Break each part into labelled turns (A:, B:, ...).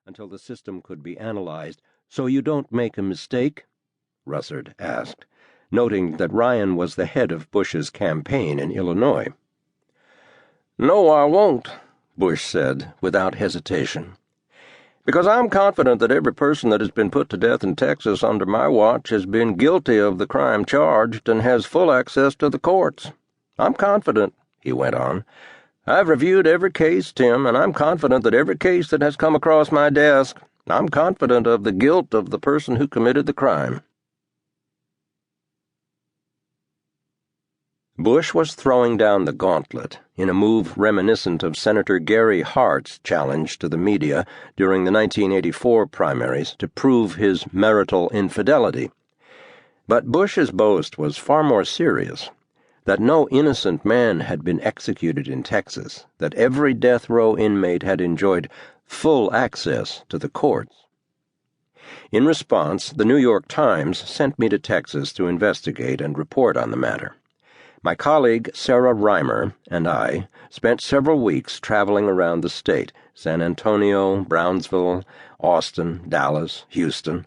A: until the system could be analyzed, so you don't make a mistake? Russert asked, noting that Ryan was the head of Bush's campaign in Illinois.
B: No, I won't, Bush said, without hesitation, because I'm confident that every person that has been put to death in Texas under my watch has been guilty of the crime charged and has full access to the courts. I'm confident, he went on. I've reviewed every case, Tim, and I'm confident that every case that has come across my desk, I'm confident of the guilt of the person who committed the crime.
A: Bush was throwing down the gauntlet in a move reminiscent of Senator Gary Hart's challenge to the media during the 1984 primaries to prove his marital infidelity. But Bush's boast was far more serious, that no innocent man had been executed in Texas, that every death row inmate had enjoyed full access to the courts. In response, the New York Times sent me to Texas to investigate and report on the matter. My colleague Sarah Reimer and I spent several weeks traveling around the state, San Antonio, Brownsville, Austin, Dallas, Houston,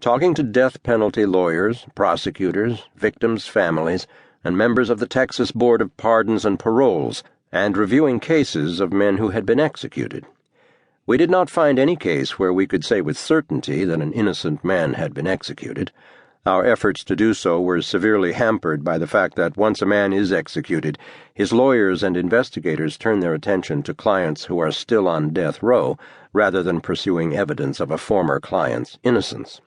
A: talking to death penalty lawyers, prosecutors, victims' families, and members of the Texas Board of Pardons and Paroles, and reviewing cases of men who had been executed. We did not find any case where we could say with certainty that an innocent man had been executed. Our efforts to do so were severely hampered by the fact that once a man is executed, his lawyers and investigators turn their attention to clients who are still on death row, rather than pursuing evidence of a former client's innocence.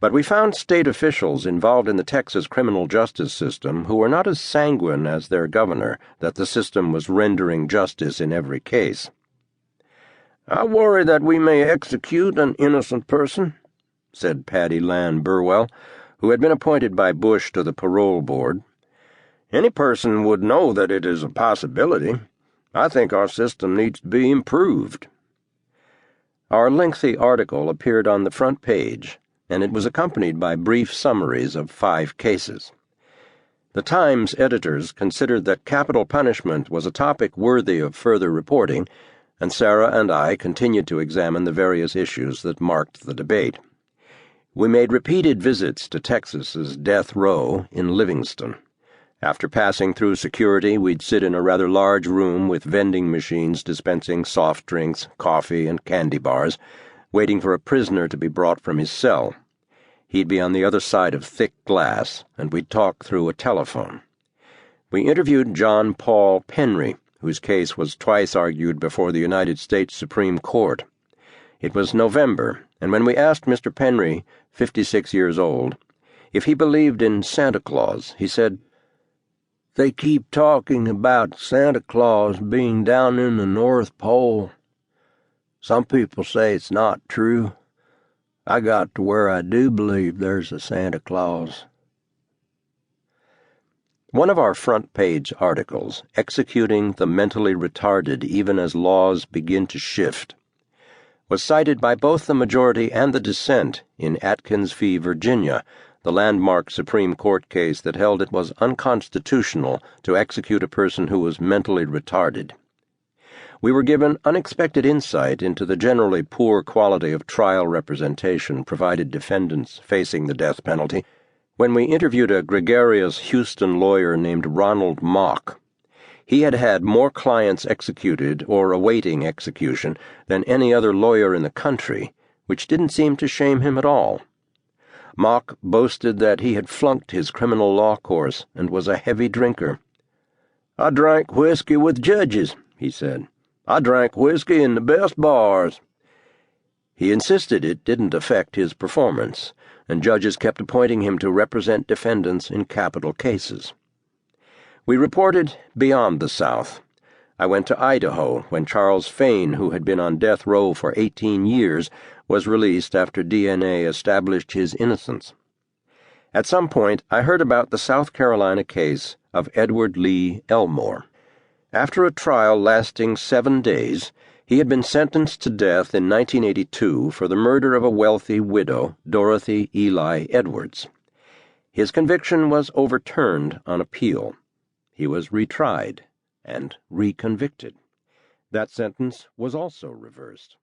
A: But we found state officials involved in the Texas criminal justice system who were not as sanguine as their governor that the system was rendering justice in every case.
B: "I worry that we may execute an innocent person," said Paddy Land Burwell, who had been appointed by Bush to the parole board. "Any person would know that it is a possibility. I think our system needs to be improved."
A: Our lengthy article appeared on the front page, and it was accompanied by brief summaries of 5 cases. The Times editors considered that capital punishment was a topic worthy of further reporting, and Sarah and I continued to examine the various issues that marked the debate. We made repeated visits to Texas's death row in Livingston. After passing through security, we'd sit in a rather large room with vending machines dispensing soft drinks, coffee, and candy bars, waiting for a prisoner to be brought from his cell. He'd be on the other side of thick glass, and we'd talk through a telephone. We interviewed John Paul Penry, whose case was twice argued before the United States Supreme Court. It was November, and when we asked Mr. Penry, 56 years old, if he believed in Santa Claus, he said,
C: "They keep talking about Santa Claus being down in the North Pole. Some people say it's not true. I got to where I do believe there's a Santa Claus."
A: One of our front-page articles, Executing the Mentally Retarded Even as Laws Begin to Shift, was cited by both the majority and the dissent in Atkins v. Virginia, the landmark Supreme Court case that held it was unconstitutional to execute a person who was mentally retarded. We were given unexpected insight into the generally poor quality of trial representation provided defendants facing the death penalty when we interviewed a gregarious Houston lawyer named Ronald Mock. He had had more clients executed or awaiting execution than any other lawyer in the country, which didn't seem to shame him at all. Mock boasted that he had flunked his criminal law course and was a heavy drinker.
C: "I drank whiskey with judges," he said. "I drank whiskey in the best bars."
A: He insisted it didn't affect his performance, and judges kept appointing him to represent defendants in capital cases. We reported beyond the South. I went to Idaho when Charles Fain, who had been on death row for 18 years, was released after DNA established his innocence. At some point, I heard about the South Carolina case of Edward Lee Elmore. After a trial lasting 7 days, he had been sentenced to death in 1982 for the murder of a wealthy widow, Dorothy Eli Edwards. His conviction was overturned on appeal. He was retried and reconvicted. That sentence was also reversed.